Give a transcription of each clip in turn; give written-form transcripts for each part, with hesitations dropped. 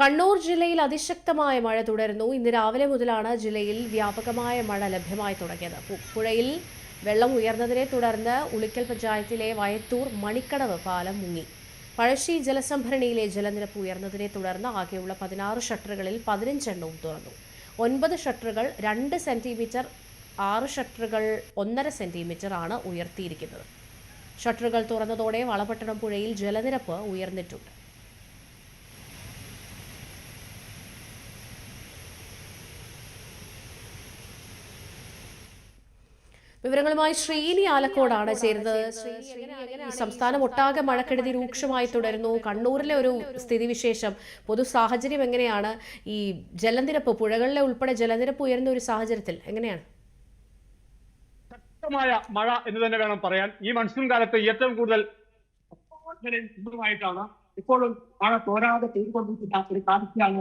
കണ്ണൂർ ജില്ലയിൽ അതിശക്തമായ മഴ തുടരുന്നു. ഇന്ന് രാവിലെ മുതലാണ് ജില്ലയിൽ വ്യാപകമായ മഴ ലഭ്യമായി തുടങ്ങിയത്. പുഴയിൽ വെള്ളം ഉയർന്നതിനെ തുടർന്ന് ഉളിക്കൽ പഞ്ചായത്തിലെ വയത്തൂർ മണിക്കടവ് പാലം മുങ്ങി. പഴശ്ശി ജലസംഭരണിയിലെ ജലനിരപ്പ് ഉയർന്നതിനെ തുടർന്ന് ആകെയുള്ള 16 ഷട്ടറുകളിൽ 15 എണ്ണവും തുറന്നു. 9 ഷട്ടറുകൾ 2 സെന്റിമീറ്റർ, 6 ഷട്ടറുകൾ 1.5 സെന്റിമീറ്റർ ആണ് ഉയർത്തിയിരിക്കുന്നത്. ഷട്ടറുകൾ തുറന്നതോടെ വളപട്ടണം പുഴയിൽ ജലനിരപ്പ് ഉയർന്നിട്ടുണ്ട്. വിവരങ്ങളുമായി ശ്രീനി ആലക്കോടാണ് ചേരുന്നത്. സംസ്ഥാനം ഒട്ടാകെ മഴക്കെടുതി രൂക്ഷമായി തുടരുന്നു. കണ്ണൂരിലെ ഒരു സ്ഥിതിവിശേഷം, പൊതു സാഹചര്യം എങ്ങനെയാണ്? ഈ ജലനിരപ്പ്, പുഴകളിലെ ഉൾപ്പെടെ ജലനിരപ്പ് ഉയരുന്ന ഒരു സാഹചര്യത്തിൽ എങ്ങനെയാണ്? ശക്തമായ മഴ എന്ന് തന്നെ വേണം പറയാൻ. ഈ മൺസൂൺ കാലത്ത് ഏറ്റവും കൂടുതൽ ഇപ്പോഴും മഴ തോരാതെ പെയ്തുകൊണ്ടിരിക്കുന്ന ഒരു കാഴ്ചയാണ്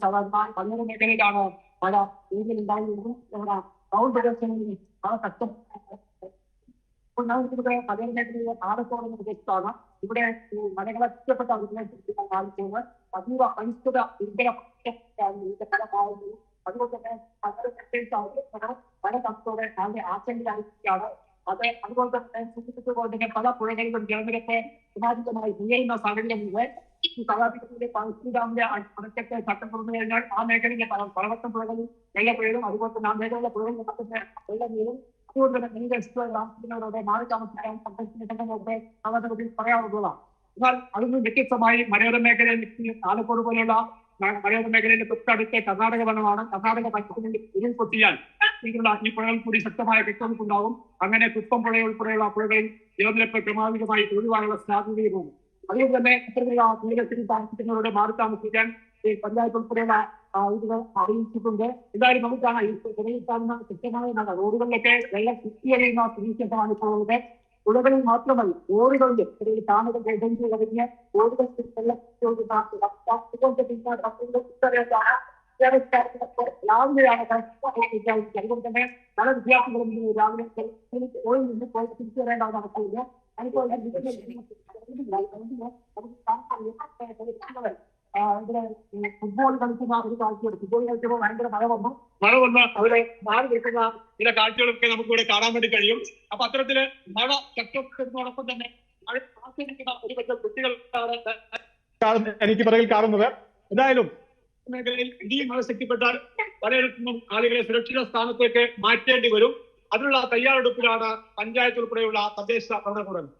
സാധാരണ കണ്ണൂർ മേഖലയിലാണ് മഴ കൂടുതലുണ്ടായിരുന്നത്. ടൗൺ പ്രദേശങ്ങളിൽ മഴ മേഖലയിലെ ആടത്തോളം പ്രദേശത്താണ് ഇവിടെ മലകളൊറ്റപ്പെട്ട കാണിക്കുന്നത്. അതീവ അനിശ്ചിത അതുകൊണ്ട് തന്നെ പല തത്വത്തോടെ വളരെ ആശങ്കയായിരിക്കുകയാണ്. അതുപോലെ തന്നെ സൂചിപ്പിച്ചുകൊണ്ട് തന്നെ പല പുഴകളിലും ജലനിരപ്പ് ക്രമാതീതമായി ഉയരുന്ന സാഹചര്യമുണ്ട്. ഈ സാഹചര്യത്തിലെ പഴശ്ശി ഡാമിന്റെ അണക്കെട്ട് ചട്ടം തുറന്നു കഴിഞ്ഞാൽ ആ മേഖലയിലെ പലവട്ടം പുഴകളിൽ വെള്ളപ്പുഴയും അതുപോലെ തന്നെ ആ മേഖലയിലെ പുഴകളിൽ വെള്ളനീരും അതുകൊണ്ട് തന്നെ താമസിക്കുന്നവരോടെ മാറി താമസിക്കാൻ സംഘടനകളുടെ സാധാരണ പറയാവുന്നതാണ്. എന്നാൽ അതൊന്നും വ്യത്യസ്തമായി മലയോര മേഖലയിൽ ആലക്കോട് പോലെയുള്ള മലയോര മേഖലയിലെ തൊട്ടടുത്ത കർണാടക വനമാണ്. കർണാടക പഞ്ചത്തിൽ ഉരുൾപൊട്ടിയാൽ ഈ പുഴകൾ കൂടി ശക്തമായ കെട്ടുണ്ടാവും. അങ്ങനെ കുപ്പം പുഴ ഉൾപ്പെടെയുള്ള പുഴകളിൽ ജലനിരപ്പ് ക്രമാതീതമായി ഒഴിവാനുള്ള സാധ്യതയും. അതുകൊണ്ട് തന്നെ ഇത്തരത്തിലുള്ള തീരത്തിൽ താമസിക്കുന്നവരുടെ മാറി താമസിക്കാൻ ഈ പഞ്ചായത്ത് ഉൾപ്പെടെയുള്ള ഇത് അറിയിച്ചിട്ടുണ്ട്. എന്തായാലും നമുക്കാണ് ഈ പുഴയിൽ കാണുന്ന കൃത്യമായ റോഡുകളിലൊക്കെ വെള്ളം കുത്തിയറിയുന്ന സ്ഥിതിവിശേഷമാണ് ഇപ്പോൾ ഉള്ളത്. പുഴകളിൽ മാത്രമല്ല റോഡുകളിൽ താമസം കഴിഞ്ഞ് റോഡുകൾ രാവിലെയാണ് അതുകൊണ്ട് തന്നെ പല വിദ്യാർത്ഥികളും രാവിലെ ഓയിൽ നിന്ന് പോയി തിരിച്ചു വരേണ്ട അവസ്ഥയില്ല. അതിപ്പോൾ ഫുട്ബോൾ കളിക്കുന്ന ഒരു കാഴ്ചയുണ്ട്. ഫുട്ബോൾ കളിക്കുമ്പോൾ ഭയങ്കര മഴ വന്ന് അവിടെ മാറി നിൽക്കുന്ന ചില കാഴ്ചകളൊക്കെ നമുക്ക് ഇവിടെ കാണാൻ വേണ്ടി കഴിയും. അപ്പൊ അത്തരത്തില് മഴ ശക്തമാക്കുന്നതോടൊപ്പം തന്നെ മഴ ആസ്വദിക്കുന്ന ഒരു പറ്റം കുട്ടികൾ എനിക്ക് പിറകിൽ കാണുന്നത്. എന്തായാലും മേഖലയിൽ ഇടിയും മഴ ശക്തിപ്പെട്ടാൽ പലയിടത്തുനിന്നും ആളുകളെ സുരക്ഷിത സ്ഥാനത്തേക്ക് മാറ്റേണ്ടി വരും. അതിനുള്ള തയ്യാറെടുപ്പിലാണ് പഞ്ചായത്ത് ഉൾപ്പെടെയുള്ള തദ്ദേശ ഭരണകൂടങ്ങൾ.